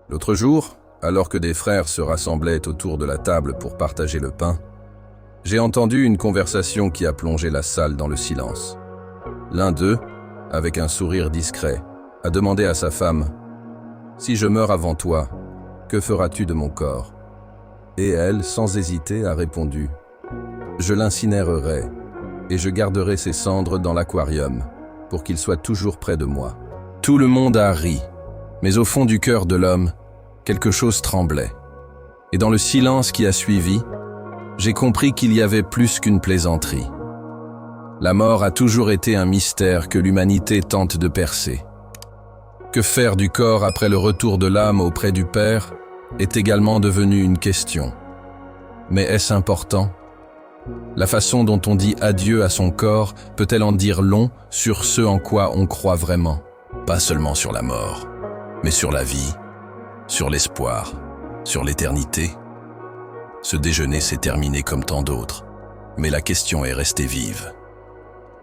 L'autre jour, alors que des frères se rassemblaient autour de la table pour partager le pain, j'ai entendu une conversation qui a plongé la salle dans le silence. L'un d'eux, avec un sourire discret, a demandé à sa femme « Si je meurs avant toi, que feras-tu de mon corps ?» Et elle, sans hésiter, a répondu « Je l'incinérerai et je garderai ses cendres dans l'aquarium pour qu'il soit toujours près de moi. » Tout le monde a ri, mais au fond du cœur de l'homme, quelque chose tremblait. Et dans le silence qui a suivi, j'ai compris qu'il y avait plus qu'une plaisanterie. La mort a toujours été un mystère que l'humanité tente de percer. Que faire du corps après le retour de l'âme auprès du Père est également devenu une question. Mais est-ce important? La façon dont on dit adieu à son corps peut-elle en dire long sur ce en quoi on croit vraiment? Pas seulement sur la mort, mais sur la vie, sur l'espoir, sur l'éternité. Ce déjeuner s'est terminé comme tant d'autres, mais la question est restée vive.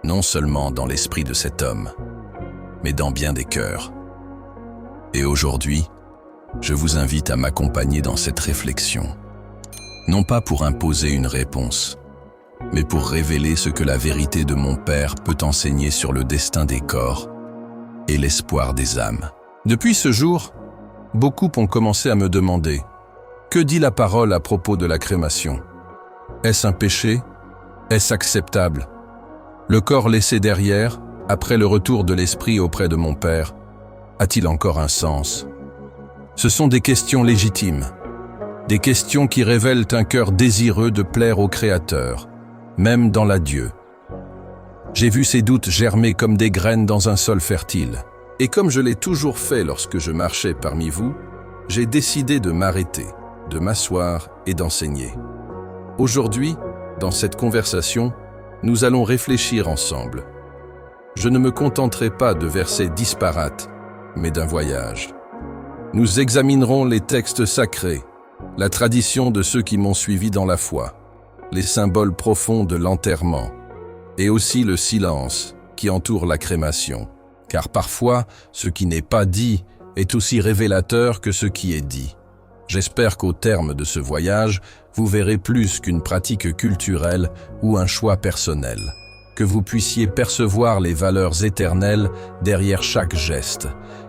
Non seulement dans l'esprit de cet homme, mais dans bien des cœurs. Et aujourd'hui, je vous invite à m'accompagner dans cette réflexion. Non pas pour imposer une réponse, mais pour révéler ce que la vérité de mon Père peut enseigner sur le destin des corps et l'espoir des âmes. Depuis ce jour, beaucoup ont commencé à me demander « Que dit la parole à propos de la crémation? Est-ce un péché? Est-ce acceptable? Le corps laissé derrière, après le retour de l'esprit auprès de mon Père, a-t-il encore un sens ?» Ce sont des questions légitimes, des questions qui révèlent un cœur désireux de plaire au Créateur, même dans l'adieu. J'ai vu ces doutes germer comme des graines dans un sol fertile. Et comme je l'ai toujours fait lorsque je marchais parmi vous, j'ai décidé de m'arrêter, de m'asseoir et d'enseigner. Aujourd'hui, dans cette conversation, nous allons réfléchir ensemble. Je ne me contenterai pas de versets disparates, mais d'un voyage. Nous examinerons les textes sacrés, la tradition de ceux qui m'ont suivi dans la foi, les symboles profonds de l'enterrement, et aussi le silence qui entoure la crémation. Car parfois, ce qui n'est pas dit est aussi révélateur que ce qui est dit. J'espère qu'au terme de ce voyage, vous verrez plus qu'une pratique culturelle ou un choix personnel, que vous puissiez percevoir les valeurs éternelles derrière chaque geste,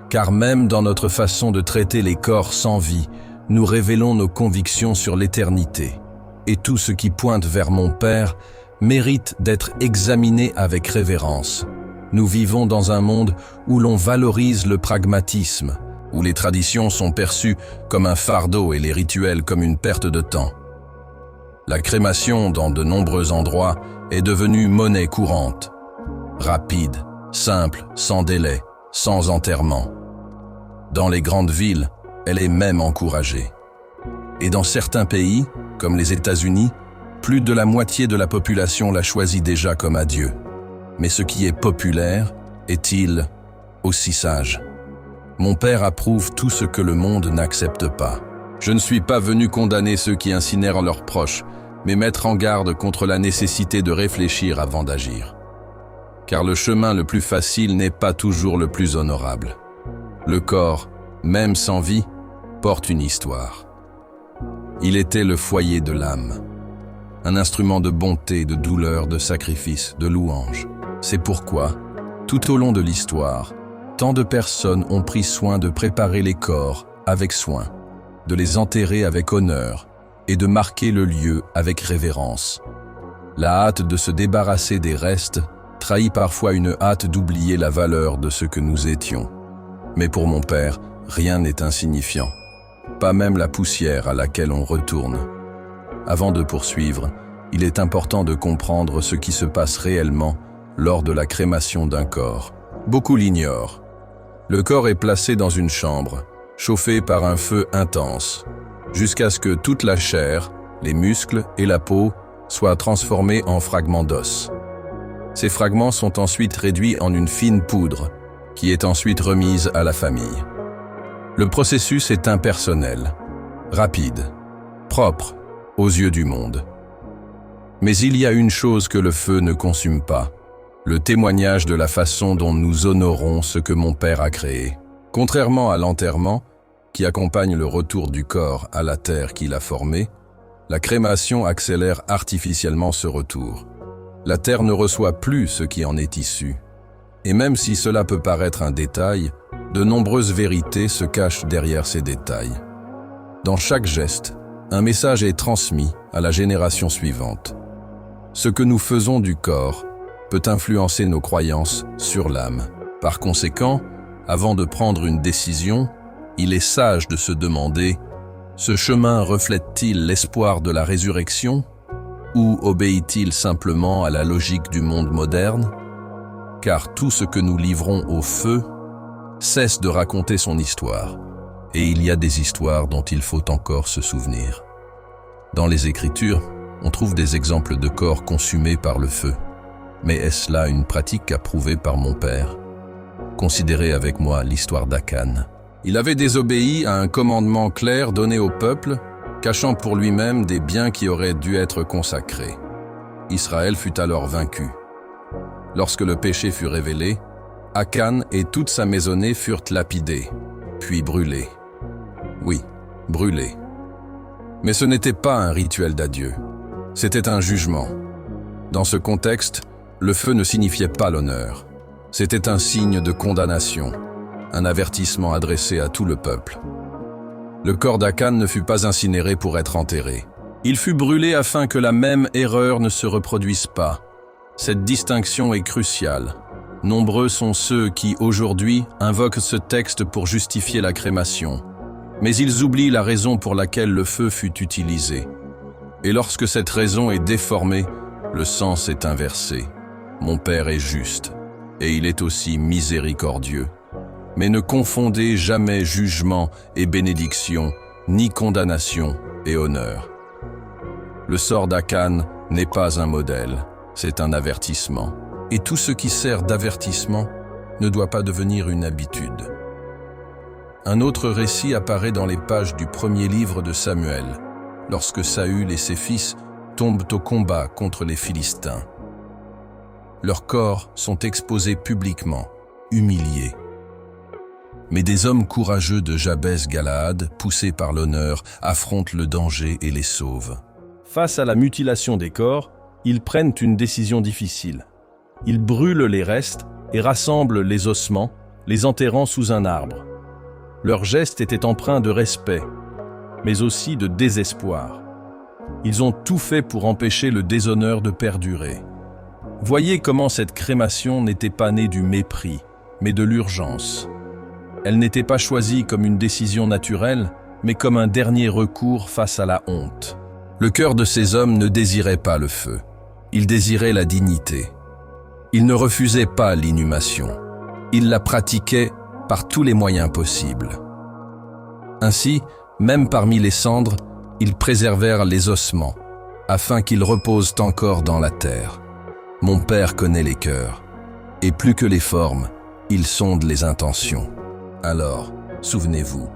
car même dans notre façon de traiter les corps sans vie, nous révélons nos convictions sur l'éternité. Et tout ce qui pointe vers mon Père mérite d'être examiné avec révérence. Nous vivons dans un monde où l'on valorise le pragmatisme, où les traditions sont perçues comme un fardeau et les rituels comme une perte de temps. La crémation, dans de nombreux endroits, est devenue monnaie courante. Rapide, simple, sans délai, sans enterrement. Dans les grandes villes, elle est même encouragée. Et dans certains pays, comme les États-Unis, plus de la moitié de la population la choisit déjà comme adieu. Mais ce qui est populaire est-il aussi sage? Mon Père approuve tout ce que le monde n'accepte pas. Je ne suis pas venu condamner ceux qui incinèrent leurs proches, mais mettre en garde contre la nécessité de réfléchir avant d'agir. Car le chemin le plus facile n'est pas toujours le plus honorable. Le corps, même sans vie, porte une histoire. Il était le foyer de l'âme, un instrument de bonté, de douleur, de sacrifice, de louange. C'est pourquoi, tout au long de l'histoire, tant de personnes ont pris soin de préparer les corps avec soin, de les enterrer avec honneur et de marquer le lieu avec révérence. La hâte de se débarrasser des restes trahit parfois une hâte d'oublier la valeur de ce que nous étions. Mais pour mon Père, rien n'est insignifiant, pas même la poussière à laquelle on retourne. Avant de poursuivre, il est important de comprendre ce qui se passe réellement lors de la crémation d'un corps. Beaucoup l'ignorent. Le corps est placé dans une chambre, chauffé par un feu intense, jusqu'à ce que toute la chair, les muscles et la peau soient transformés en fragments d'os. Ces fragments sont ensuite réduits en une fine poudre, qui est ensuite remise à la famille. Le processus est impersonnel, rapide, propre aux yeux du monde. Mais il y a une chose que le feu ne consume pas, le témoignage de la façon dont nous honorons ce que mon Père a créé. Contrairement à l'enterrement, qui accompagne le retour du corps à la terre qu'il a formée, la crémation accélère artificiellement ce retour. La terre ne reçoit plus ce qui en est issu. Et même si cela peut paraître un détail, de nombreuses vérités se cachent derrière ces détails. Dans chaque geste, un message est transmis à la génération suivante. Ce que nous faisons du corps peut influencer nos croyances sur l'âme. Par conséquent, avant de prendre une décision, il est sage de se demander: ce chemin reflète-t-il l'espoir de la résurrection ou obéit-il simplement à la logique du monde moderne? Car tout ce que nous livrons au feu cesse de raconter son histoire, et il y a des histoires dont il faut encore se souvenir. Dans les Écritures, on trouve des exemples de corps consumés par le feu. Mais est-ce là une pratique approuvée par mon père? Considérez avec moi l'histoire d'Akan. Il avait désobéi à un commandement clair donné au peuple, cachant pour lui-même des biens qui auraient dû être consacrés. Israël fut alors vaincu. Lorsque le péché fut révélé, Akan et toute sa maisonnée furent lapidés, puis brûlés. Oui, brûlés. Mais ce n'était pas un rituel d'adieu, c'était un jugement. Dans ce contexte, le feu ne signifiait pas l'honneur. C'était un signe de condamnation, un avertissement adressé à tout le peuple. Le corps d'Akan ne fut pas incinéré pour être enterré. Il fut brûlé afin que la même erreur ne se reproduise pas. Cette distinction est cruciale. Nombreux sont ceux qui, aujourd'hui, invoquent ce texte pour justifier la crémation. Mais ils oublient la raison pour laquelle le feu fut utilisé. Et lorsque cette raison est déformée, le sens est inversé. Mon Père est juste, et il est aussi miséricordieux. Mais ne confondez jamais jugement et bénédiction, ni condamnation et honneur. Le sort d'Akan n'est pas un modèle, c'est un avertissement. Et tout ce qui sert d'avertissement ne doit pas devenir une habitude. Un autre récit apparaît dans les pages du premier livre de Samuel, lorsque Saül et ses fils tombent au combat contre les Philistins. Leurs corps sont exposés publiquement, humiliés. Mais des hommes courageux de Jabès-Galaad, poussés par l'honneur, affrontent le danger et les sauvent. Face à la mutilation des corps, ils prennent une décision difficile. Ils brûlent les restes et rassemblent les ossements, les enterrant sous un arbre. Leur geste était empreint de respect, mais aussi de désespoir. Ils ont tout fait pour empêcher le déshonneur de perdurer. Voyez comment cette crémation n'était pas née du mépris, mais de l'urgence. Elle n'était pas choisie comme une décision naturelle, mais comme un dernier recours face à la honte. Le cœur de ces hommes ne désirait pas le feu. Il désirait la dignité. Ils ne refusaient pas l'inhumation. Ils la pratiquaient par tous les moyens possibles. Ainsi, même parmi les cendres, ils préservèrent les ossements, afin qu'ils reposent encore dans la terre. Mon Père connaît les cœurs, et plus que les formes, il sonde les intentions. Alors, souvenez-vous,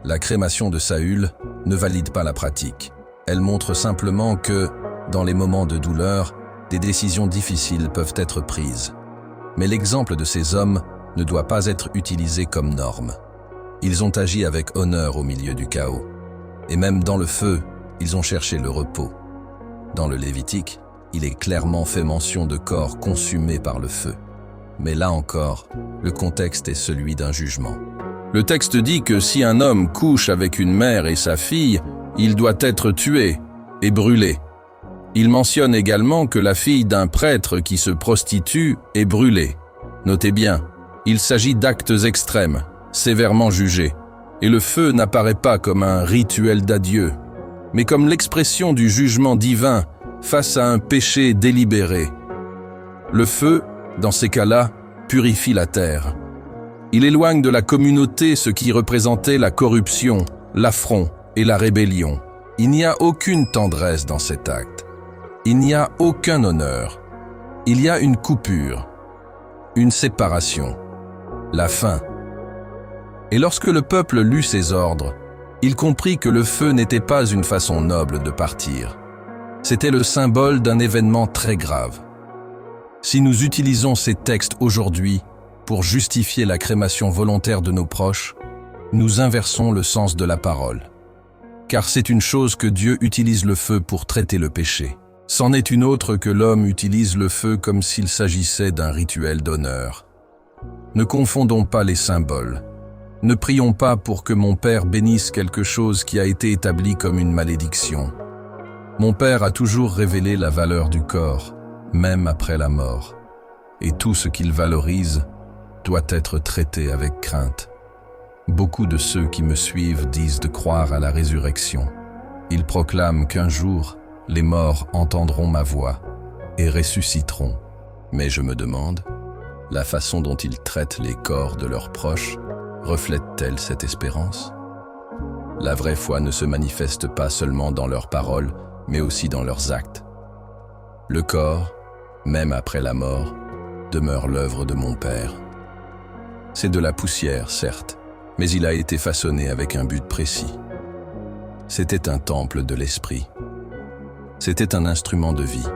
la crémation de Saül ne valide pas la pratique. Elle montre simplement que, dans les moments de douleur, des décisions difficiles peuvent être prises. Mais l'exemple de ces hommes ne doit pas être utilisé comme norme. Ils ont agi avec honneur au milieu du chaos. Et même dans le feu, ils ont cherché le repos. Dans le Lévitique, il est clairement fait mention de corps consumés par le feu. Mais là encore, le contexte est celui d'un jugement. Le texte dit que si un homme couche avec une mère et sa fille, il doit être tué et brûlé. Il mentionne également que la fille d'un prêtre qui se prostitue est brûlée. Notez bien, il s'agit d'actes extrêmes, sévèrement jugés. Et le feu n'apparaît pas comme un rituel d'adieu, mais comme l'expression du jugement divin face à un péché délibéré. Le feu, dans ces cas-là, purifie la terre. Il éloigne de la communauté ce qui représentait la corruption, l'affront et la rébellion. Il n'y a aucune tendresse dans cet acte. Il n'y a aucun honneur. Il y a une coupure, une séparation, la fin. Et lorsque le peuple lut ces ordres, il comprit que le feu n'était pas une façon noble de partir. C'était le symbole d'un événement très grave. Si nous utilisons ces textes aujourd'hui pour justifier la crémation volontaire de nos proches, nous inversons le sens de la parole. Car c'est une chose que Dieu utilise le feu pour traiter le péché. C'en est une autre que l'homme utilise le feu comme s'il s'agissait d'un rituel d'honneur. Ne confondons pas les symboles. Ne prions pas pour que mon Père bénisse quelque chose qui a été établi comme une malédiction. Mon Père a toujours révélé la valeur du corps, même après la mort. Et tout ce qu'il valorise doit être traité avec crainte. Beaucoup de ceux qui me suivent disent de croire à la résurrection. Ils proclament qu'un jour, les morts entendront ma voix et ressusciteront. Mais je me demande, la façon dont ils traitent les corps de leurs proches reflète-t-elle cette espérance? La vraie foi ne se manifeste pas seulement dans leurs paroles, mais aussi dans leurs actes. Le corps, même après la mort, demeure l'œuvre de mon Père. C'est de la poussière, certes, mais il a été façonné avec un but précis. C'était un temple de l'esprit. C'était un instrument de vie.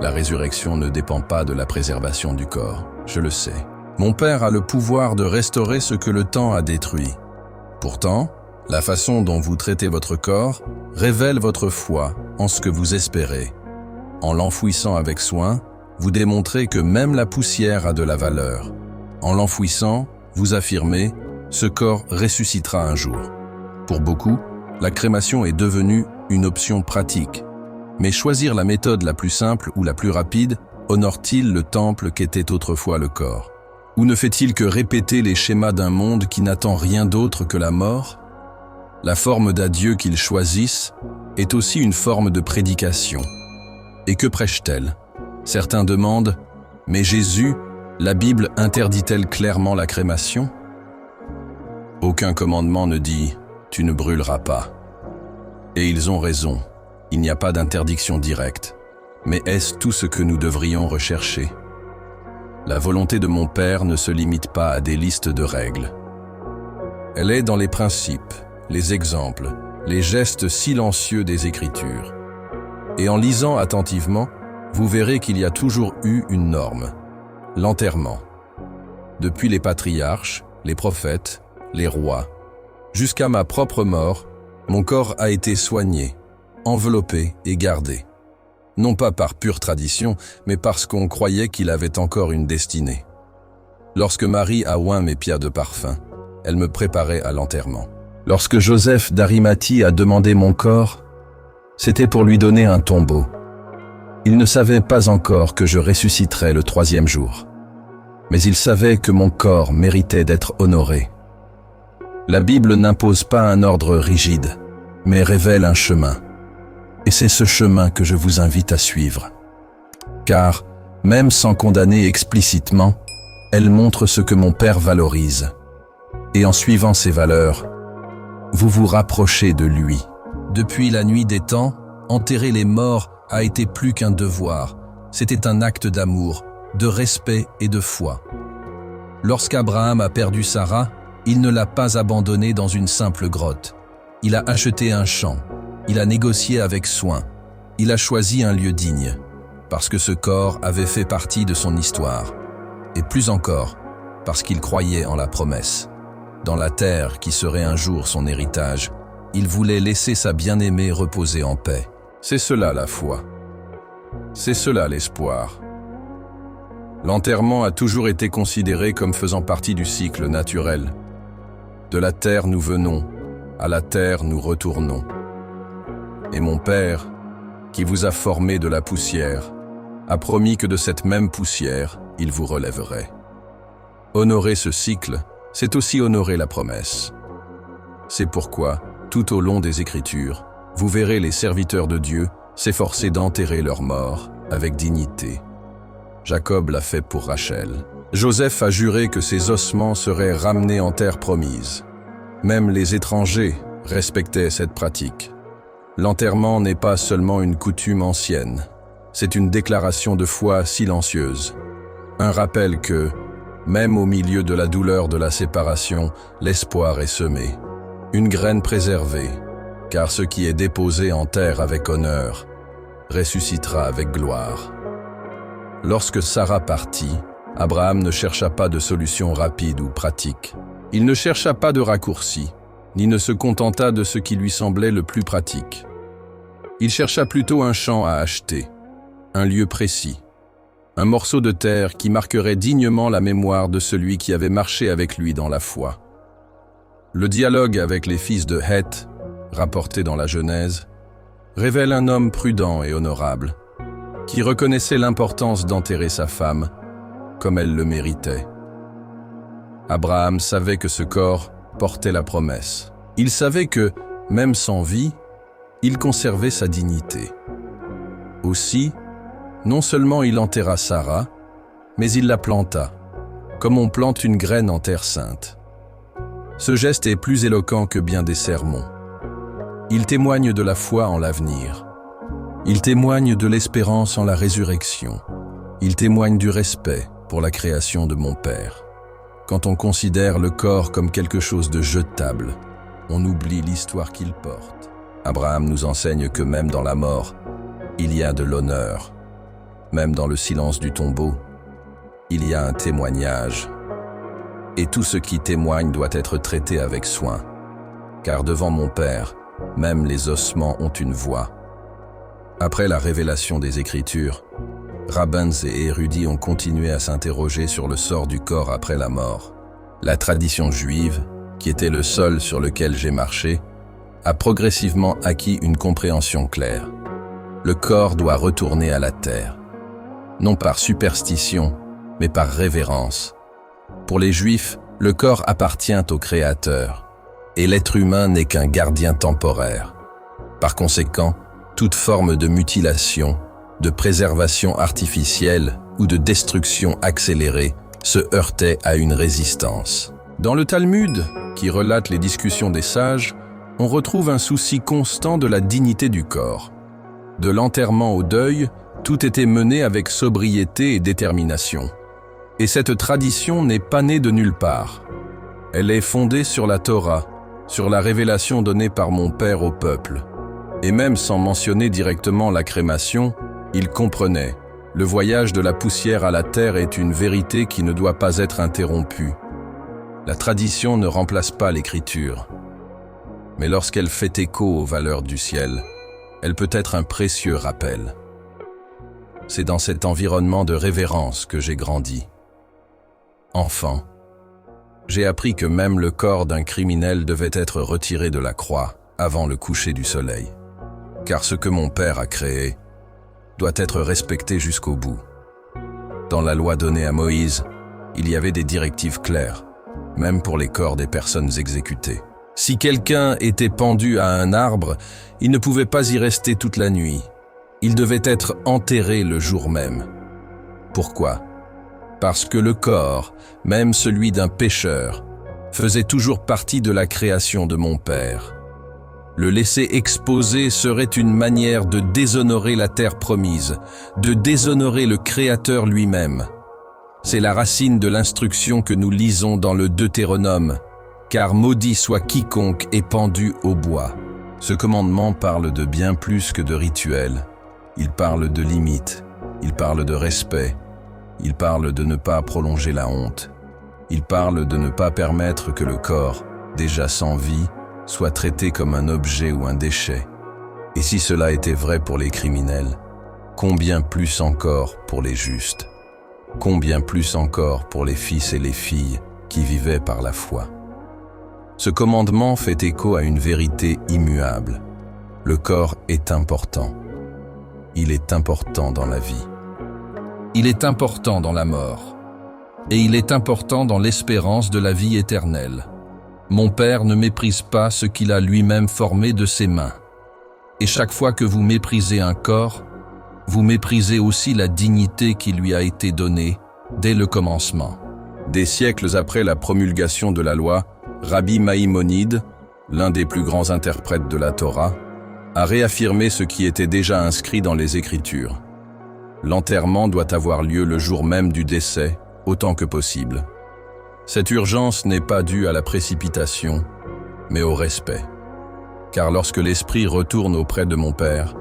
La résurrection ne dépend pas de la préservation du corps, je le sais. Mon Père a le pouvoir de restaurer ce que le temps a détruit. Pourtant, la façon dont vous traitez votre corps révèle votre foi en ce que vous espérez. En l'enfouissant avec soin, vous démontrez que même la poussière a de la valeur. En l'enfouissant, vous affirmez « ce corps ressuscitera un jour ». Pour beaucoup, la crémation est devenue une option pratique. Mais choisir la méthode la plus simple ou la plus rapide honore-t-il le temple qu'était autrefois le corps? Ou ne fait-il que répéter les schémas d'un monde qui n'attend rien d'autre que la mort? La forme d'adieu qu'ils choisissent est aussi une forme de prédication. Et que prêche-t-elle? Certains demandent « Mais Jésus, la Bible interdit-elle clairement la crémation ?» Aucun commandement ne dit « Tu ne brûleras pas ». Et ils ont raison, il n'y a pas d'interdiction directe. Mais est-ce tout ce que nous devrions rechercher? La volonté de mon Père ne se limite pas à des listes de règles. Elle est dans les principes, les exemples, les gestes silencieux des Écritures. Et en lisant attentivement, vous verrez qu'il y a toujours eu une norme, l'enterrement. Depuis les patriarches, les prophètes, les rois, jusqu'à ma propre mort, mon corps a été soigné, enveloppé et gardé. Non pas par pure tradition, mais parce qu'on croyait qu'il avait encore une destinée. Lorsque Marie a oint mes pierres de parfum, elle me préparait à l'enterrement. Lorsque Joseph d'Arimathie a demandé mon corps, c'était pour lui donner un tombeau. Il ne savait pas encore que je ressusciterais le 3e jour. Mais il savait que mon corps méritait d'être honoré. La Bible n'impose pas un ordre rigide, mais révèle un chemin. Et c'est ce chemin que je vous invite à suivre. Car, même sans condamner explicitement, elle montre ce que mon Père valorise. Et en suivant ses valeurs, vous vous rapprochez de lui. Depuis la nuit des temps, enterrer les morts a été plus qu'un devoir. C'était un acte d'amour, de respect et de foi. Lorsqu'Abraham a perdu Sarah, il ne l'a pas abandonnée dans une simple grotte. Il a acheté un champ. Il a négocié avec soin. Il a choisi un lieu digne, parce que ce corps avait fait partie de son histoire. Et plus encore, parce qu'il croyait en la promesse. Dans la terre qui serait un jour son héritage, il voulait laisser sa bien-aimée reposer en paix. C'est cela la foi. C'est cela l'espoir. L'enterrement a toujours été considéré comme faisant partie du cycle naturel. De la terre nous venons, à la terre nous retournons. Et mon Père, qui vous a formé de la poussière, a promis que de cette même poussière, il vous relèverait. Honorer ce cycle, c'est aussi honorer la promesse. C'est pourquoi, tout au long des Écritures, vous verrez les serviteurs de Dieu s'efforcer d'enterrer leurs morts avec dignité. Jacob l'a fait pour Rachel. Joseph a juré que ses ossements seraient ramenés en terre promise. Même les étrangers respectaient cette pratique. L'enterrement n'est pas seulement une coutume ancienne, c'est une déclaration de foi silencieuse. Un rappel que, même au milieu de la douleur de la séparation, l'espoir est semé. Une graine préservée, car ce qui est déposé en terre avec honneur ressuscitera avec gloire. Lorsque Sarah partit, Abraham ne chercha pas de solution rapide ou pratique. Il ne chercha pas de raccourci, ni ne se contenta de ce qui lui semblait le plus pratique. Il chercha plutôt un champ à acheter, un lieu précis, un morceau de terre qui marquerait dignement la mémoire de celui qui avait marché avec lui dans la foi. Le dialogue avec les fils de Heth, rapporté dans la Genèse, révèle un homme prudent et honorable, qui reconnaissait l'importance d'enterrer sa femme, comme elle le méritait. Abraham savait que ce corps portait la promesse. Il savait que, même sans vie, il conservait sa dignité. Aussi, non seulement il enterra Sarah, mais il la planta, comme on plante une graine en terre sainte. Ce geste est plus éloquent que bien des sermons. Il témoigne de la foi en l'avenir. Il témoigne de l'espérance en la résurrection. Il témoigne du respect pour la création de mon Père. Quand on considère le corps comme quelque chose de jetable, on oublie l'histoire qu'il porte. Abraham nous enseigne que même dans la mort, il y a de l'honneur. Même dans le silence du tombeau, il y a un témoignage. Et tout ce qui témoigne doit être traité avec soin. Car devant mon Père, même les ossements ont une voix. Après la révélation des Écritures, rabbins et érudits ont continué à s'interroger sur le sort du corps après la mort. La tradition juive, qui était le sol sur lequel j'ai marché, a progressivement acquis une compréhension claire. Le corps doit retourner à la terre. Non par superstition, mais par révérence. Pour les Juifs, le corps appartient au Créateur, et l'être humain n'est qu'un gardien temporaire. Par conséquent, toute forme de mutilation, de préservation artificielle ou de destruction accélérée se heurtait à une résistance. Dans le Talmud, qui relate les discussions des sages, on retrouve un souci constant de la dignité du corps. De l'enterrement au deuil, tout était mené avec sobriété et détermination. Et cette tradition n'est pas née de nulle part. Elle est fondée sur la Torah, sur la révélation donnée par mon Père au peuple. Et même sans mentionner directement la crémation, il comprenait, le voyage de la poussière à la terre est une vérité qui ne doit pas être interrompue. La tradition ne remplace pas l'écriture. Mais lorsqu'elle fait écho aux valeurs du ciel, elle peut être un précieux rappel. C'est dans cet environnement de révérence que j'ai grandi. Enfant, j'ai appris que même le corps d'un criminel devait être retiré de la croix avant le coucher du soleil. Car ce que mon Père a créé doit être respecté jusqu'au bout. Dans la loi donnée à Moïse, il y avait des directives claires, même pour les corps des personnes exécutées. Si quelqu'un était pendu à un arbre, il ne pouvait pas y rester toute la nuit. Il devait être enterré le jour même. Pourquoi ? Parce que le corps, même celui d'un pécheur, faisait toujours partie de la création de mon Père. Le laisser exposé serait une manière de déshonorer la terre promise, de déshonorer le Créateur lui-même. C'est la racine de l'instruction que nous lisons dans le Deutéronome, car maudit soit quiconque est pendu au bois. Ce commandement parle de bien plus que de rituels. Il parle de limites, il parle de respect, il parle de ne pas prolonger la honte, il parle de ne pas permettre que le corps, déjà sans vie, soit traité comme un objet ou un déchet. Et si cela était vrai pour les criminels, combien plus encore pour les justes, combien plus encore pour les fils et les filles qui vivaient par la foi. Ce commandement fait écho à une vérité immuable. Le corps est important. Il est important dans la vie. Il est important dans la mort. Et il est important dans l'espérance de la vie éternelle. Mon Père ne méprise pas ce qu'il a lui-même formé de ses mains. Et chaque fois que vous méprisez un corps, vous méprisez aussi la dignité qui lui a été donnée dès le commencement. Des siècles après la promulgation de la loi, Rabbi Maïmonide, l'un des plus grands interprètes de la Torah, a réaffirmé ce qui était déjà inscrit dans les Écritures. L'enterrement doit avoir lieu le jour même du décès, autant que possible. Cette urgence n'est pas due à la précipitation, mais au respect. Car lorsque l'esprit retourne auprès de mon Père,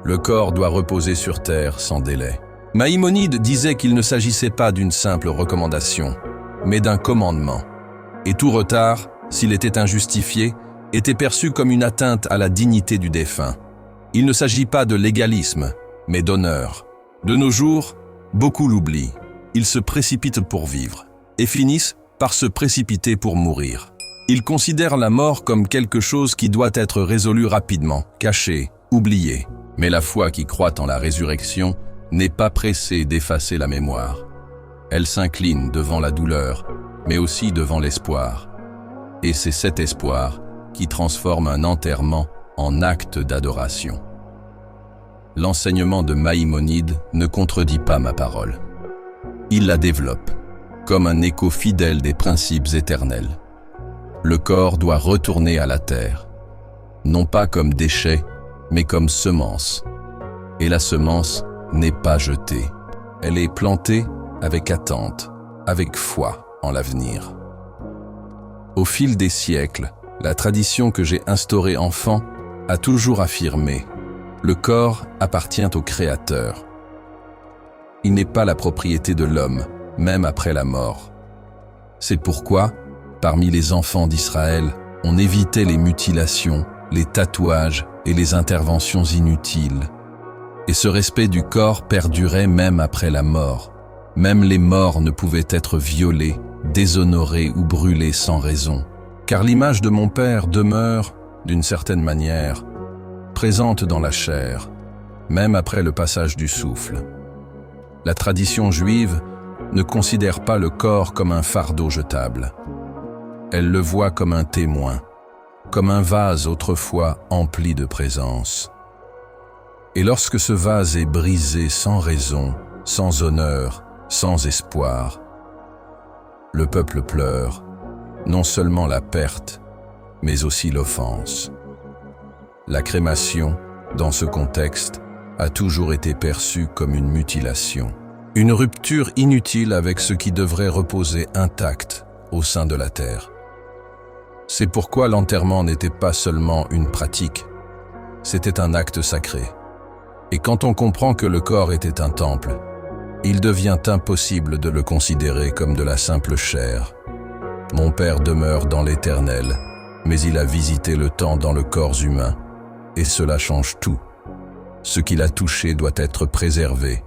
le corps doit reposer sur terre sans délai. Maïmonide disait qu'il ne s'agissait pas d'une simple recommandation, mais d'un commandement. Et tout retard, s'il était injustifié, était perçu comme une atteinte à la dignité du défunt. Il ne s'agit pas de légalisme, mais d'honneur. De nos jours, beaucoup l'oublient. Ils se précipitent pour vivre et finissent par se précipiter pour mourir. Ils considèrent la mort comme quelque chose qui doit être résolu rapidement, caché, oublié. Mais la foi qui croit en la résurrection n'est pas pressée d'effacer la mémoire. Elle s'incline devant la douleur, mais aussi devant l'espoir. Et c'est cet espoir qui transforme un enterrement en acte d'adoration. L'enseignement de Maïmonide ne contredit pas ma parole. Il la développe, comme un écho fidèle des principes éternels. Le corps doit retourner à la terre, non pas comme déchet, mais comme semence. Et la semence n'est pas jetée. Elle est plantée avec attente, avec foi en l'avenir. Au fil des siècles, la tradition que j'ai instaurée enfant a toujours affirmé « Le corps appartient au Créateur ». Il n'est pas la propriété de l'homme, même après la mort. C'est pourquoi, parmi les enfants d'Israël, on évitait les mutilations, les tatouages et les interventions inutiles. Et ce respect du corps perdurait même après la mort. Même les morts ne pouvaient être violés, déshonorés ou brûlés sans raison. Car l'image de mon père demeure, d'une certaine manière, présente dans la chair, même après le passage du souffle. La tradition juive ne considère pas le corps comme un fardeau jetable. Elle le voit comme un témoin, comme un vase autrefois empli de présence. Et lorsque ce vase est brisé sans raison, sans honneur, sans espoir, le peuple pleure, non seulement la perte, mais aussi l'offense. La crémation, dans ce contexte, a toujours été perçue comme une mutilation, une rupture inutile avec ce qui devrait reposer intact au sein de la terre. C'est pourquoi l'enterrement n'était pas seulement une pratique, c'était un acte sacré. Et quand on comprend que le corps était un temple, il devient impossible de le considérer comme de la simple chair. Mon père demeure dans l'éternel, mais il a visité le temps dans le corps humain, et cela change tout. Ce qu'il a touché doit être préservé,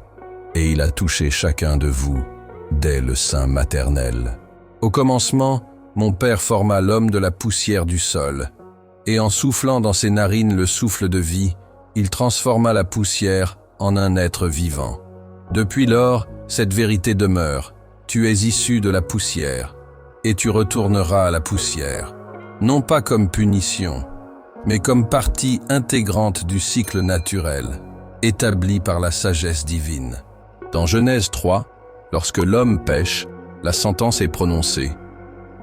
et il a touché chacun de vous dès le sein maternel. Au commencement, mon père forma l'homme de la poussière du sol, et en soufflant dans ses narines le souffle de vie, il transforma la poussière en un être vivant. Depuis lors, cette vérité demeure. Tu es issu de la poussière, et tu retourneras à la poussière, non pas comme punition, mais comme partie intégrante du cycle naturel, établi par la sagesse divine. Dans Genèse 3, lorsque l'homme pêche, la sentence est prononcée.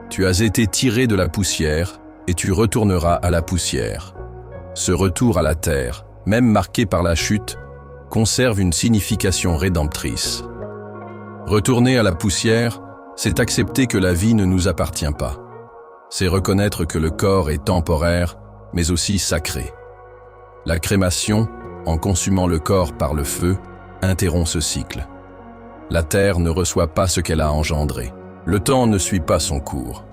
Tu as été tiré de la poussière, et tu retourneras à la poussière. Ce retour à la terre, même marqué par la chute, conserve une signification rédemptrice. Retourner à la poussière, c'est accepter que la vie ne nous appartient pas. C'est reconnaître que le corps est temporaire, mais aussi sacré. La crémation, en consumant le corps par le feu, interrompt ce cycle. La terre ne reçoit pas ce qu'elle a engendré. Le temps ne suit pas son cours.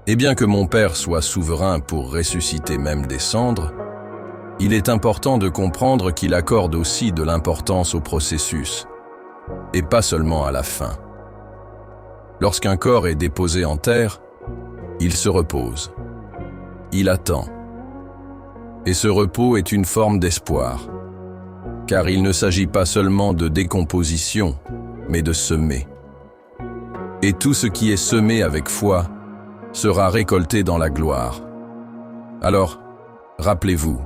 Et bien que mon père soit souverain pour ressusciter même des cendres, il est important de comprendre qu'il accorde aussi de l'importance au processus, et pas seulement à la fin. Lorsqu'un corps est déposé en terre, il se repose. Il attend. Et ce repos est une forme d'espoir, car il ne s'agit pas seulement de décomposition, mais de semer. Et tout ce qui est semé avec foi sera récolté dans la gloire. Alors, rappelez-vous,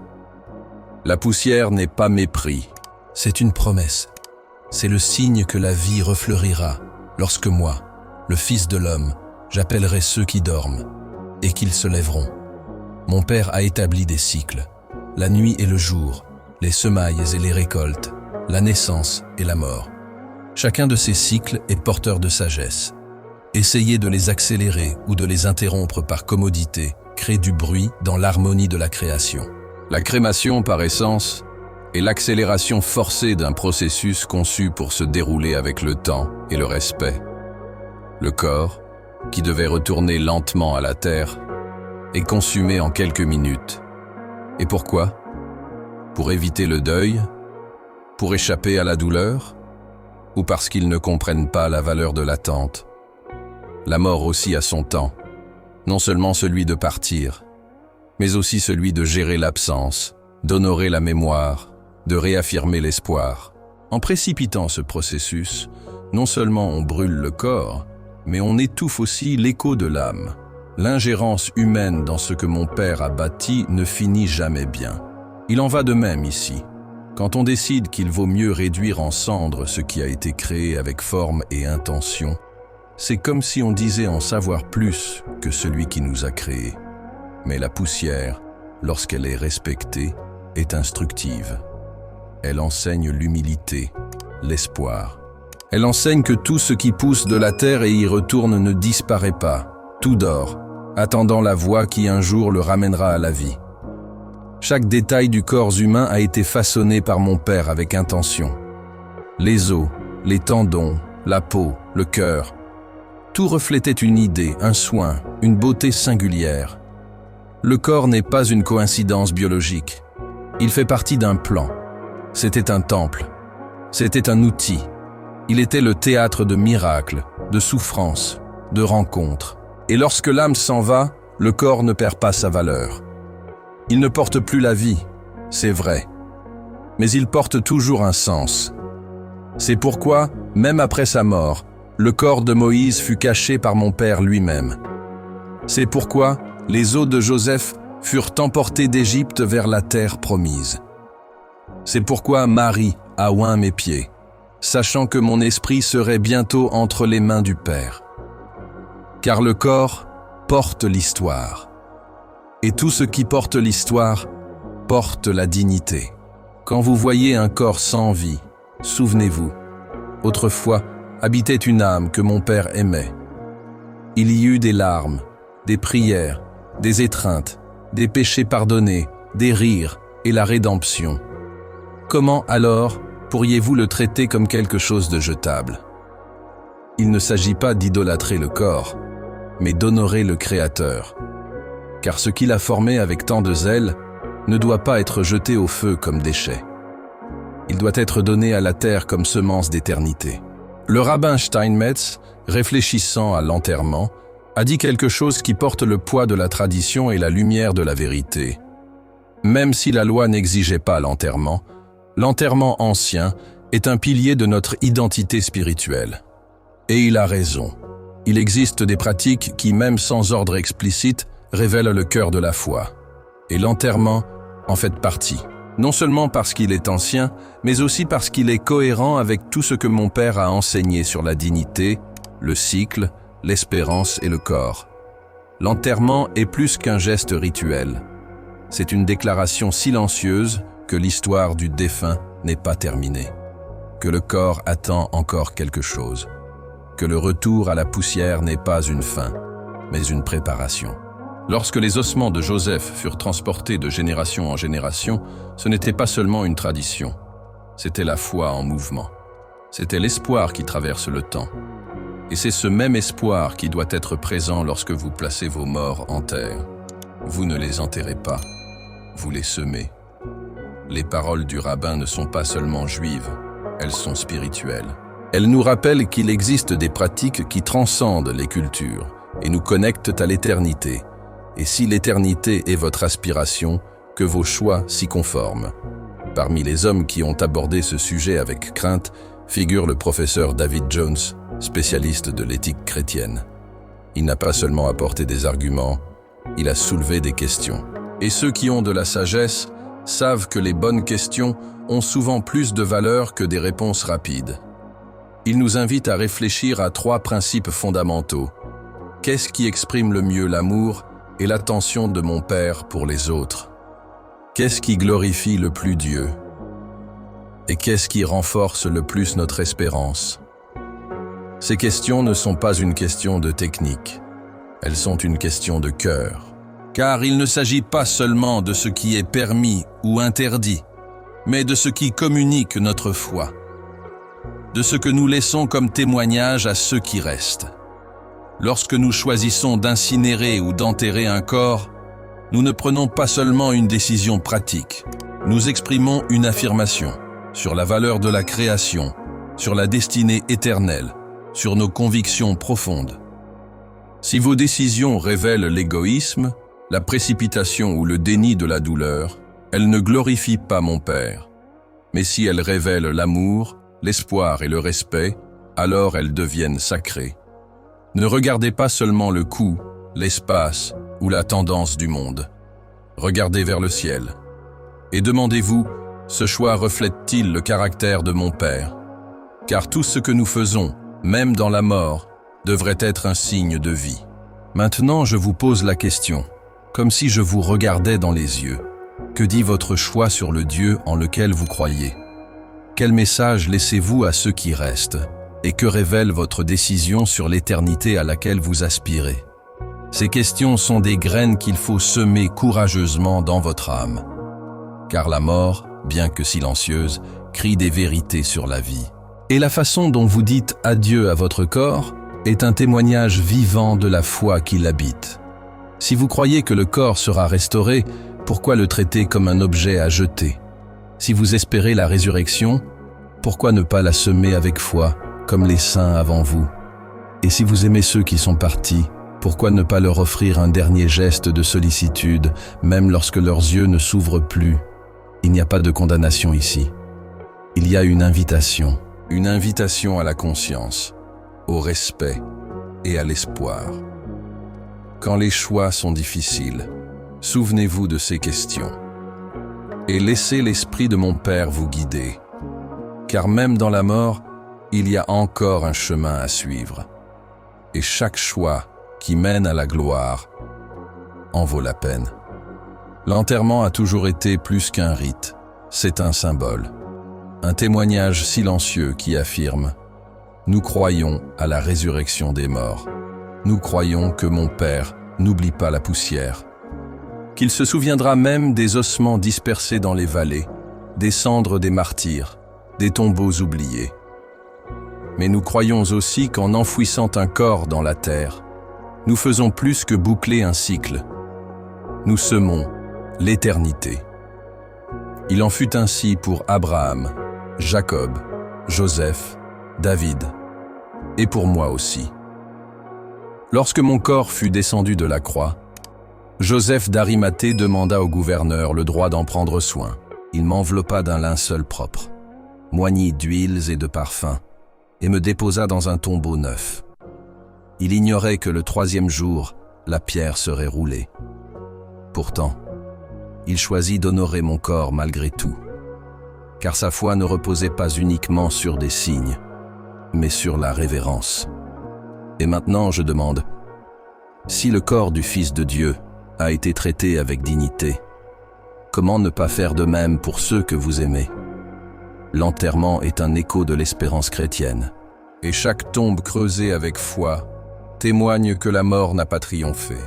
la poussière n'est pas mépris. C'est une promesse. C'est le signe que la vie refleurira lorsque moi, le Fils de l'homme, j'appellerai ceux qui dorment et qu'ils se lèveront. Mon Père a établi des cycles, la nuit et le jour, les semailles et les récoltes, la naissance et la mort. Chacun de ces cycles est porteur de sagesse. Essayer de les accélérer ou de les interrompre par commodité crée du bruit dans l'harmonie de la création. La crémation, par essence, est l'accélération forcée d'un processus conçu pour se dérouler avec le temps et le respect. Le corps, qui devait retourner lentement à la terre, est consumé en quelques minutes. Et pourquoi? Pour éviter le deuil? Pour échapper à la douleur? Ou parce qu'ils ne comprennent pas la valeur de l'attente? La mort aussi a son temps, non seulement celui de partir, mais aussi celui de gérer l'absence, d'honorer la mémoire, de réaffirmer l'espoir. En précipitant ce processus, non seulement on brûle le corps, mais on étouffe aussi l'écho de l'âme. L'ingérence humaine dans ce que mon père a bâti ne finit jamais bien. Il en va de même ici. Quand on décide qu'il vaut mieux réduire en cendres ce qui a été créé avec forme et intention, c'est comme si on disait en savoir plus que celui qui nous a créés. Mais la poussière, lorsqu'elle est respectée, est instructive. Elle enseigne l'humilité, l'espoir. Elle enseigne que tout ce qui pousse de la terre et y retourne ne disparaît pas, tout dort, attendant la voie qui un jour le ramènera à la vie. Chaque détail du corps humain a été façonné par mon père avec intention. Les os, les tendons, la peau, le cœur, tout reflétait une idée, un soin, une beauté singulière. Le corps n'est pas une coïncidence biologique. Il fait partie d'un plan. C'était un temple. C'était un outil. Il était le théâtre de miracles, de souffrances, de rencontres. Et lorsque l'âme s'en va, le corps ne perd pas sa valeur. Il ne porte plus la vie, c'est vrai. Mais il porte toujours un sens. C'est pourquoi, même après sa mort, le corps de Moïse fut caché par mon père lui-même. C'est pourquoi les os de Joseph furent emportés d'Égypte vers la terre promise. C'est pourquoi Marie a oint mes pieds, sachant que mon esprit serait bientôt entre les mains du Père. Car le corps porte l'histoire. Et tout ce qui porte l'histoire porte la dignité. Quand vous voyez un corps sans vie, souvenez-vous, autrefois habitait une âme que mon père aimait. Il y eut des larmes, des prières, des étreintes, des péchés pardonnés, des rires et la rédemption. Comment alors pourriez-vous le traiter comme quelque chose de jetable? Il ne s'agit pas d'idolâtrer le corps, mais d'honorer le Créateur. Car ce qu'il a formé avec tant de zèle ne doit pas être jeté au feu comme déchet. Il doit être donné à la terre comme semence d'éternité. Le rabbin Steinmetz, réfléchissant à l'enterrement, a dit quelque chose qui porte le poids de la tradition et la lumière de la vérité. Même si la loi n'exigeait pas l'enterrement ancien est un pilier de notre identité spirituelle. Et il a raison. Il existe des pratiques qui, même sans ordre explicite, révèlent le cœur de la foi. Et l'enterrement en fait partie. Non seulement parce qu'il est ancien, mais aussi parce qu'il est cohérent avec tout ce que mon père a enseigné sur la dignité, le cycle, l'espérance et le corps. L'enterrement est plus qu'un geste rituel. C'est une déclaration silencieuse que l'histoire du défunt n'est pas terminée, que le corps attend encore quelque chose, que le retour à la poussière n'est pas une fin, mais une préparation. Lorsque les ossements de Joseph furent transportés de génération en génération, ce n'était pas seulement une tradition, c'était la foi en mouvement. C'était l'espoir qui traverse le temps. Et c'est ce même espoir qui doit être présent lorsque vous placez vos morts en terre. Vous ne les enterrez pas, vous les semez. Les paroles du rabbin ne sont pas seulement juives, elles sont spirituelles. Elles nous rappellent qu'il existe des pratiques qui transcendent les cultures et nous connectent à l'éternité. Et si l'éternité est votre aspiration, que vos choix s'y conforment. Parmi les hommes qui ont abordé ce sujet avec crainte figure le professeur David Jones, spécialiste de l'éthique chrétienne. Il n'a pas seulement apporté des arguments, il a soulevé des questions. Et ceux qui ont de la sagesse savent que les bonnes questions ont souvent plus de valeur que des réponses rapides. Il nous invite à réfléchir à 3 principes fondamentaux. Qu'est-ce qui exprime le mieux l'amour et l'attention de mon Père pour les autres? Qu'est-ce qui glorifie le plus Dieu? Et qu'est-ce qui renforce le plus notre espérance? Ces questions ne sont pas une question de technique, elles sont une question de cœur. Car il ne s'agit pas seulement de ce qui est permis ou interdit, mais de ce qui communique notre foi, de ce que nous laissons comme témoignage à ceux qui restent. Lorsque nous choisissons d'incinérer ou d'enterrer un corps, nous ne prenons pas seulement une décision pratique, nous exprimons une affirmation sur la valeur de la création, sur la destinée éternelle, sur nos convictions profondes. Si vos décisions révèlent l'égoïsme, la précipitation ou le déni de la douleur, elles ne glorifient pas mon Père. Mais si elles révèlent l'amour, l'espoir et le respect, alors elles deviennent sacrées. Ne regardez pas seulement le coût, l'espace ou la tendance du monde. Regardez vers le ciel. Et demandez-vous, ce choix reflète-t-il le caractère de mon Père? Car tout ce que nous faisons, même dans la mort, devrait être un signe de vie. Maintenant, je vous pose la question, comme si je vous regardais dans les yeux. Que dit votre choix sur le Dieu en lequel vous croyez? Quel message laissez-vous à ceux qui restent? Et que révèle votre décision sur l'éternité à laquelle vous aspirez? Ces questions sont des graines qu'il faut semer courageusement dans votre âme. Car la mort, bien que silencieuse, crie des vérités sur la vie. Et la façon dont vous dites adieu à votre corps est un témoignage vivant de la foi qui l'habite. Si vous croyez que le corps sera restauré, pourquoi le traiter comme un objet à jeter? Si vous espérez la résurrection, pourquoi ne pas la semer avec foi, comme les saints avant vous? Et si vous aimez ceux qui sont partis, pourquoi ne pas leur offrir un dernier geste de sollicitude, même lorsque leurs yeux ne s'ouvrent plus? Il n'y a pas de condamnation ici. Il y a une invitation à la conscience, au respect et à l'espoir. Quand les choix sont difficiles, souvenez-vous de ces questions et laissez l'esprit de mon Père vous guider, car même dans la mort, il y a encore un chemin à suivre, et chaque choix qui mène à la gloire en vaut la peine. L'enterrement a toujours été plus qu'un rite, c'est un symbole, un témoignage silencieux qui affirme « Nous croyons à la résurrection des morts. Nous croyons que mon Père n'oublie pas la poussière, qu'il se souviendra même des ossements dispersés dans les vallées, des cendres des martyrs, des tombeaux oubliés. Mais nous croyons aussi qu'en enfouissant un corps dans la terre, nous faisons plus que boucler un cycle. Nous semons l'éternité. Il en fut ainsi pour Abraham, Jacob, Joseph, David, et pour moi aussi. Lorsque mon corps fut descendu de la croix, Joseph d'Arimathée demanda au gouverneur le droit d'en prendre soin. Il m'enveloppa d'un linceul propre, moignit d'huiles et de parfums, et me déposa dans un tombeau neuf. Il ignorait que le 3e jour, la pierre serait roulée. Pourtant, il choisit d'honorer mon corps malgré tout, car sa foi ne reposait pas uniquement sur des signes, mais sur la révérence. Et maintenant, je demande, si le corps du Fils de Dieu a été traité avec dignité, comment ne pas faire de même pour ceux que vous aimez? L'enterrement est un écho de l'espérance chrétienne, et chaque tombe creusée avec foi témoigne que la mort n'a pas triomphé.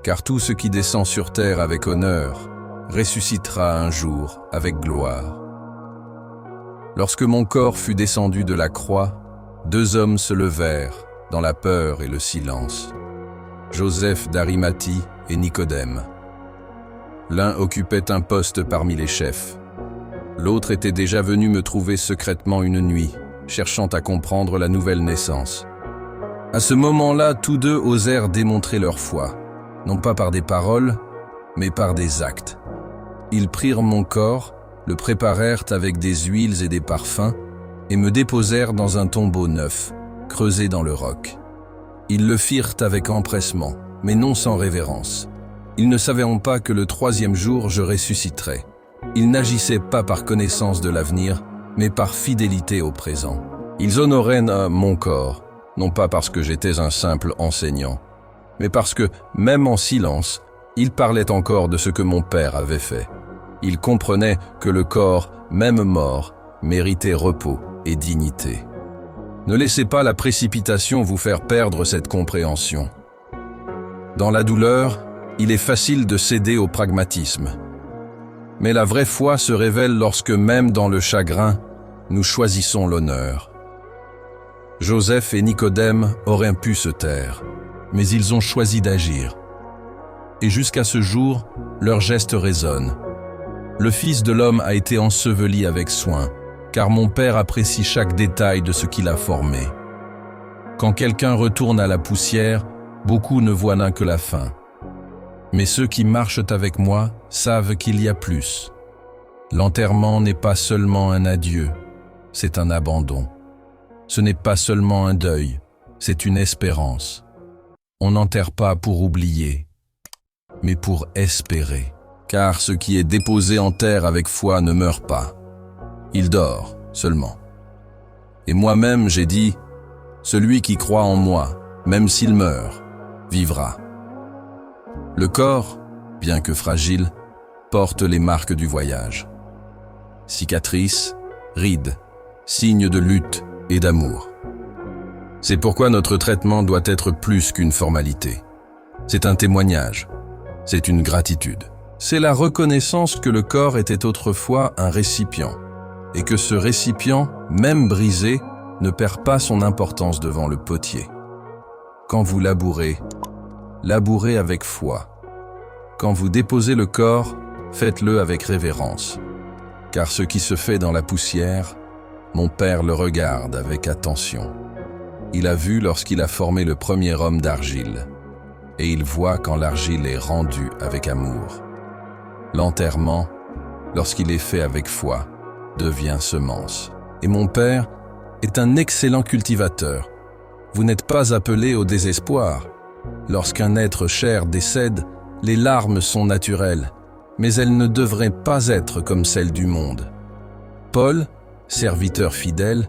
Car tout ce qui descend sur terre avec honneur ressuscitera un jour avec gloire. Lorsque mon corps fut descendu de la croix, 2 hommes se levèrent dans la peur et le silence, Joseph d'Arimathie et Nicodème. L'un occupait un poste parmi les chefs. L'autre était déjà venu me trouver secrètement une nuit, cherchant à comprendre la nouvelle naissance. À ce moment-là, tous deux osèrent démontrer leur foi, non pas par des paroles, mais par des actes. Ils prirent mon corps, le préparèrent avec des huiles et des parfums, et me déposèrent dans un tombeau neuf, creusé dans le roc. Ils le firent avec empressement, mais non sans révérence. Ils ne savaient pas que le 3e jour je ressusciterais. Ils n'agissaient pas par connaissance de l'avenir, mais par fidélité au présent. Ils honoraient mon corps, non pas parce que j'étais un simple enseignant, mais parce que, même en silence, ils parlaient encore de ce que mon Père avait fait. Ils comprenaient que le corps, même mort, méritait repos et dignité. Ne laissez pas la précipitation vous faire perdre cette compréhension. Dans la douleur, il est facile de céder au pragmatisme. Mais la vraie foi se révèle lorsque, même dans le chagrin, nous choisissons l'honneur. Joseph et Nicodème auraient pu se taire, mais ils ont choisi d'agir. Et jusqu'à ce jour, leur geste résonne. Le Fils de l'homme a été enseveli avec soin, car mon Père apprécie chaque détail de ce qu'il a formé. Quand quelqu'un retourne à la poussière, beaucoup ne voient que la fin. Mais ceux qui marchent avec moi savent qu'il y a plus. L'enterrement n'est pas seulement un adieu, c'est un abandon. Ce n'est pas seulement un deuil, c'est une espérance. On n'enterre pas pour oublier, mais pour espérer. Car ce qui est déposé en terre avec foi ne meurt pas. Il dort seulement. Et moi-même j'ai dit, celui qui croit en moi, même s'il meurt, vivra. Le corps, bien que fragile, porte les marques du voyage. Cicatrices, rides, signes de lutte et d'amour. C'est pourquoi notre traitement doit être plus qu'une formalité. C'est un témoignage, c'est une gratitude. C'est la reconnaissance que le corps était autrefois un récipient, et que ce récipient, même brisé, ne perd pas son importance devant le potier. Quand vous labourez, labourez avec foi. Quand vous déposez le corps, faites-le avec révérence. Car ce qui se fait dans la poussière, mon Père le regarde avec attention. Il a vu lorsqu'il a formé le premier homme d'argile, et il voit quand l'argile est rendue avec amour. L'enterrement, lorsqu'il est fait avec foi, devient semence. Et mon Père est un excellent cultivateur. Vous n'êtes pas appelé au désespoir. Lorsqu'un être cher décède, les larmes sont naturelles, mais elles ne devraient pas être comme celles du monde. Paul, serviteur fidèle,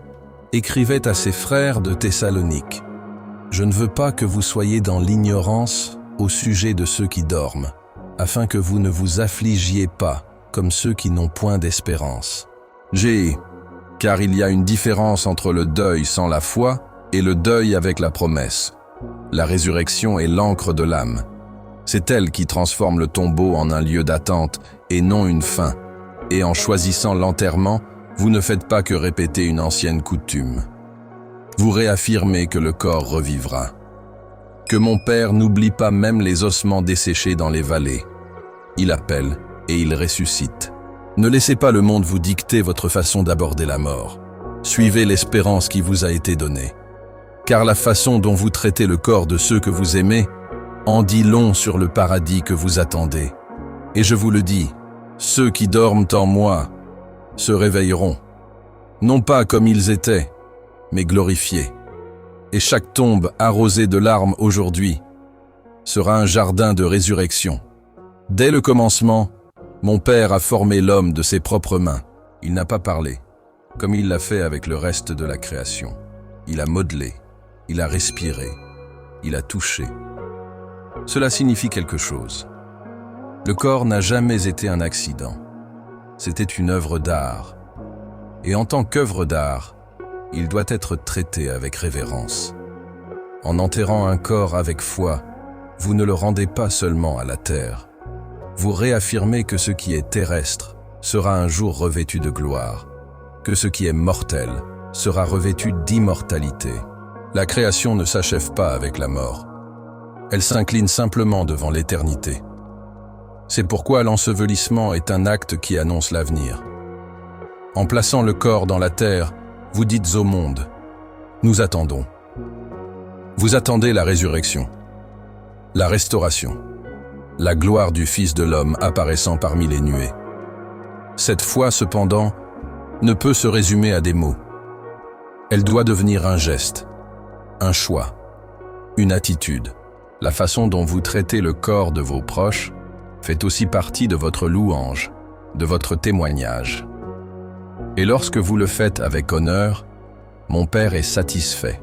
écrivait à ses frères de Thessalonique: « Je ne veux pas que vous soyez dans l'ignorance au sujet de ceux qui dorment, afin que vous ne vous affligiez pas comme ceux qui n'ont point d'espérance. » Car il y a une différence entre le deuil sans la foi et le deuil avec la promesse. La résurrection est l'encre de l'âme. C'est elle qui transforme le tombeau en un lieu d'attente et non une fin. Et en choisissant l'enterrement, vous ne faites pas que répéter une ancienne coutume. Vous réaffirmez que le corps revivra. Que mon Père n'oublie pas même les ossements desséchés dans les vallées. Il appelle et il ressuscite. Ne laissez pas le monde vous dicter votre façon d'aborder la mort. Suivez l'espérance qui vous a été donnée. Car la façon dont vous traitez le corps de ceux que vous aimez en dit long sur le paradis que vous attendez. Et je vous le dis, ceux qui dorment en moi se réveilleront, non pas comme ils étaient, mais glorifiés. Et chaque tombe arrosée de larmes aujourd'hui sera un jardin de résurrection. Dès le commencement, mon Père a formé l'homme de ses propres mains. Il n'a pas parlé, comme il l'a fait avec le reste de la création. Il a modelé, il a respiré, il a touché. Cela signifie quelque chose. Le corps n'a jamais été un accident. C'était une œuvre d'art. Et en tant qu'œuvre d'art, il doit être traité avec révérence. En enterrant un corps avec foi, vous ne le rendez pas seulement à la terre. Vous réaffirmez que ce qui est terrestre sera un jour revêtu de gloire, que ce qui est mortel sera revêtu d'immortalité. La création ne s'achève pas avec la mort. Elle s'incline simplement devant l'éternité. C'est pourquoi l'ensevelissement est un acte qui annonce l'avenir. En plaçant le corps dans la terre, vous dites au monde, « Nous attendons ». Vous attendez la résurrection, la restauration, la gloire du Fils de l'homme apparaissant parmi les nuées. Cette foi, cependant, ne peut se résumer à des mots. Elle doit devenir un geste, un choix, une attitude. La façon dont vous traitez le corps de vos proches fait aussi partie de votre louange, de votre témoignage. Et lorsque vous le faites avec honneur, mon Père est satisfait.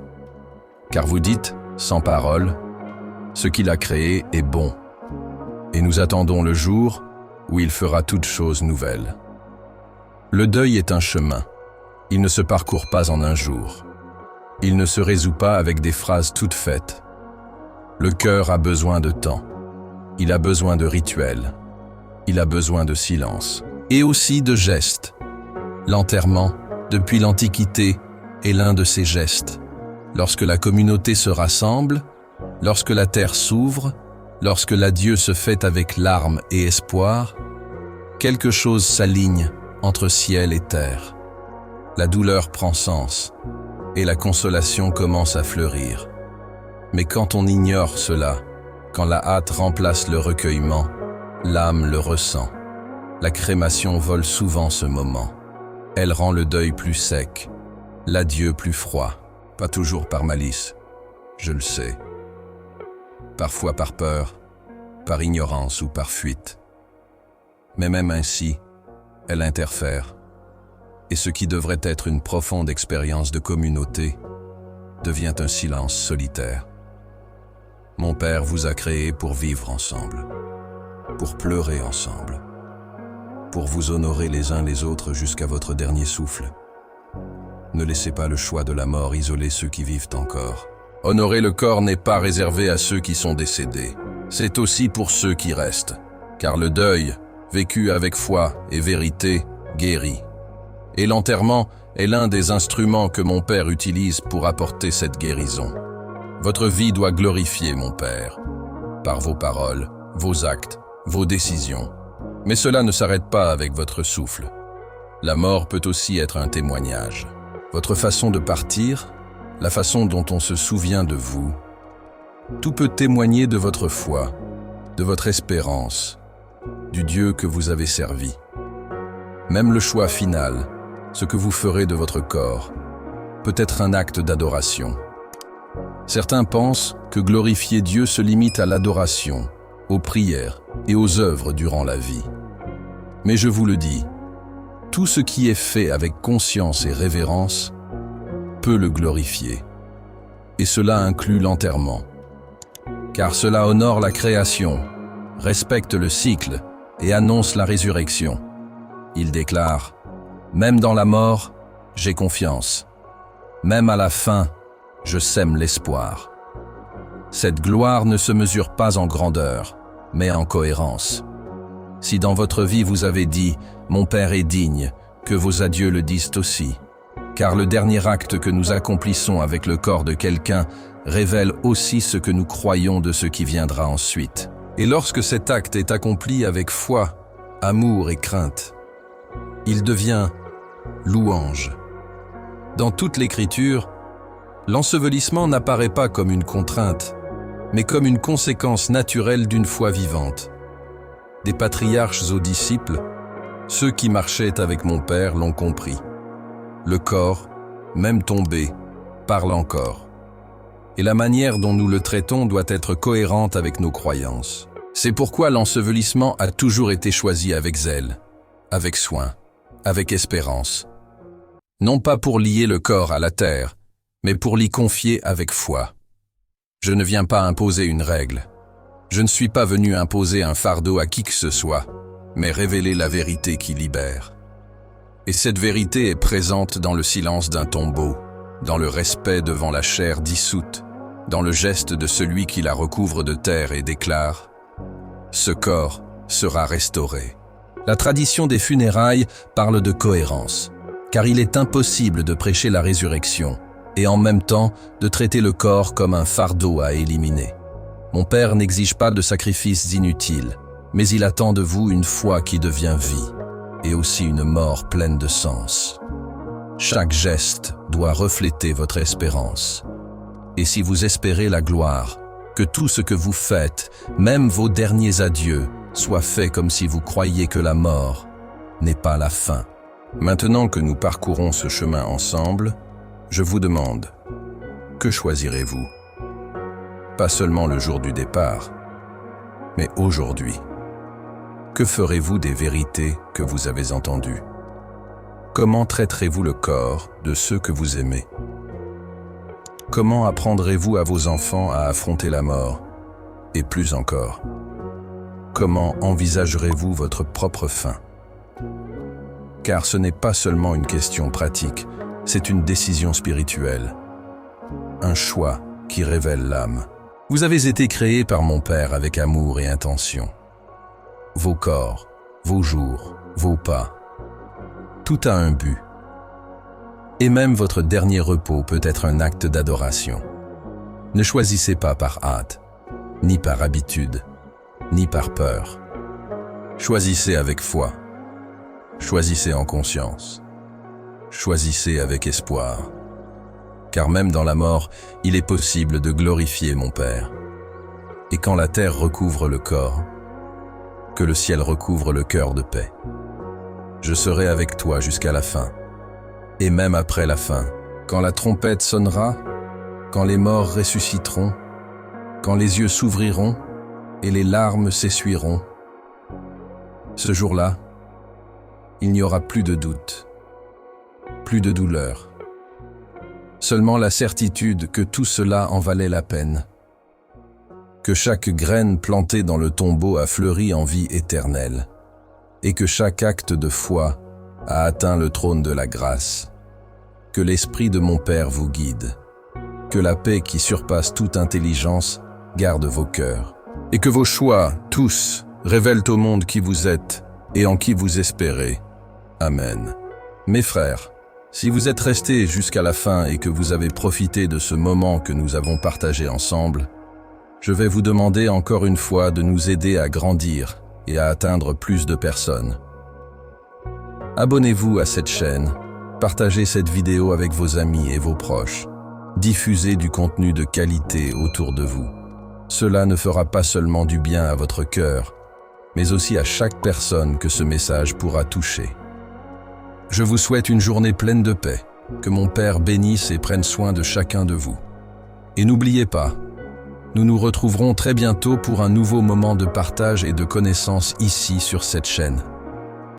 Car vous dites, sans parole, ce qu'il a créé est bon. Et nous attendons le jour où il fera toutes choses nouvelles. Le deuil est un chemin. Il ne se parcourt pas en un jour. Il ne se résout pas avec des phrases toutes faites. Le cœur a besoin de temps. Il a besoin de rituels. Il a besoin de silence. Et aussi de gestes. L'enterrement, depuis l'Antiquité, est l'un de ces gestes. lorsque la communauté se rassemble, lorsque la terre s'ouvre, lorsque l'adieu se fait avec larmes et espoir, quelque chose s'aligne entre ciel et terre. La douleur prend sens et la consolation commence à fleurir. Mais quand on ignore cela, quand la hâte remplace le recueillement, l'âme le ressent. La crémation vole souvent ce moment. Elle rend le deuil plus sec, l'adieu plus froid, pas toujours par malice, je le sais. Parfois par peur, par ignorance ou par fuite. Mais même ainsi, elle interfère. Et ce qui devrait être une profonde expérience de communauté devient un silence solitaire. Mon père vous a créé pour vivre ensemble, pour pleurer ensemble, pour vous honorer les uns les autres jusqu'à votre dernier souffle. Ne laissez pas le choix de la mort isoler ceux qui vivent encore. Honorer le corps n'est pas réservé à ceux qui sont décédés. C'est aussi pour ceux qui restent, car le deuil, vécu avec foi et vérité, guérit. Et l'enterrement est l'un des instruments que mon père utilise pour apporter cette guérison. Votre vie doit glorifier mon père, par vos paroles, vos actes, vos décisions. Mais cela ne s'arrête pas avec votre souffle. La mort peut aussi être un témoignage. Votre façon de partir, la façon dont on se souvient de vous, tout peut témoigner de votre foi, de votre espérance, du Dieu que vous avez servi. Même le choix final, ce que vous ferez de votre corps, peut être un acte d'adoration. Certains pensent que glorifier Dieu se limite à l'adoration, aux prières et aux œuvres durant la vie. Mais je vous le dis, tout ce qui est fait avec conscience et révérence peut le glorifier. Et cela inclut l'enterrement. Car cela honore la création, respecte le cycle et annonce la résurrection. Il déclare « Même dans la mort, j'ai confiance. Même à la fin, je sème l'espoir. » Cette gloire ne se mesure pas en grandeur, mais en cohérence. Si dans votre vie vous avez dit « Mon Père est digne », que vos adieux le disent aussi. Car le dernier acte que nous accomplissons avec le corps de quelqu'un révèle aussi ce que nous croyons de ce qui viendra ensuite. Et lorsque cet acte est accompli avec foi, amour et crainte, il devient louange. Dans toute l'Écriture, l'ensevelissement n'apparaît pas comme une contrainte, mais comme une conséquence naturelle d'une foi vivante. Des patriarches aux disciples, ceux qui marchaient avec mon Père l'ont compris. Le corps, même tombé, parle encore. Et la manière dont nous le traitons doit être cohérente avec nos croyances. C'est pourquoi l'ensevelissement a toujours été choisi avec zèle, avec soin, avec espérance. Non pas pour lier le corps à la terre, mais pour l'y confier avec foi. Je ne viens pas imposer une règle. Je ne suis pas venu imposer un fardeau à qui que ce soit, mais révéler la vérité qui libère. Et cette vérité est présente dans le silence d'un tombeau, dans le respect devant la chair dissoute, dans le geste de celui qui la recouvre de terre et déclare « Ce corps sera restauré ». La tradition des funérailles parle de cohérence, car il est impossible de prêcher la résurrection et en même temps de traiter le corps comme un fardeau à éliminer. Mon Père n'exige pas de sacrifices inutiles, mais il attend de vous une foi qui devient vie, et aussi une mort pleine de sens. Chaque geste doit refléter votre espérance. Et si vous espérez la gloire, que tout ce que vous faites, même vos derniers adieux, soit fait comme si vous croyiez que la mort n'est pas la fin. Maintenant que nous parcourons ce chemin ensemble, je vous demande, que choisirez-vous? Pas seulement le jour du départ, mais aujourd'hui. Que ferez-vous des vérités que vous avez entendues? Comment traiterez-vous le corps de ceux que vous aimez? Comment apprendrez-vous à vos enfants à affronter la mort? Et plus encore, comment envisagerez-vous votre propre fin? Car ce n'est pas seulement une question pratique, c'est une décision spirituelle, un choix qui révèle l'âme. Vous avez été créés par mon Père avec amour et intention. Vos corps, vos jours, vos pas, tout a un but. Et même votre dernier repos peut être un acte d'adoration. Ne choisissez pas par hâte, ni par habitude, ni par peur. Choisissez avec foi. Choisissez en conscience. Choisissez avec espoir. Car même dans la mort, il est possible de glorifier mon Père. Et quand la terre recouvre le corps, que le ciel recouvre le cœur de paix. Je serai avec toi jusqu'à la fin. Et même après la fin, quand la trompette sonnera, quand les morts ressusciteront, quand les yeux s'ouvriront et les larmes s'essuieront, ce jour-là, il n'y aura plus de doute, plus de douleur. Seulement la certitude que tout cela en valait la peine, que chaque graine plantée dans le tombeau a fleuri en vie éternelle, et que chaque acte de foi a atteint le trône de la grâce. Que l'Esprit de mon Père vous guide, que la paix qui surpasse toute intelligence garde vos cœurs, et que vos choix, tous, révèlent au monde qui vous êtes et en qui vous espérez. Amen. Mes frères, si vous êtes restés jusqu'à la fin et que vous avez profité de ce moment que nous avons partagé ensemble, je vais vous demander encore une fois de nous aider à grandir et à atteindre plus de personnes. Abonnez-vous à cette chaîne, partagez cette vidéo avec vos amis et vos proches, diffusez du contenu de qualité autour de vous. Cela ne fera pas seulement du bien à votre cœur, mais aussi à chaque personne que ce message pourra toucher. Je vous souhaite une journée pleine de paix, que mon Père bénisse et prenne soin de chacun de vous. Et n'oubliez pas, nous nous retrouverons très bientôt pour un nouveau moment de partage et de connaissance ici sur cette chaîne.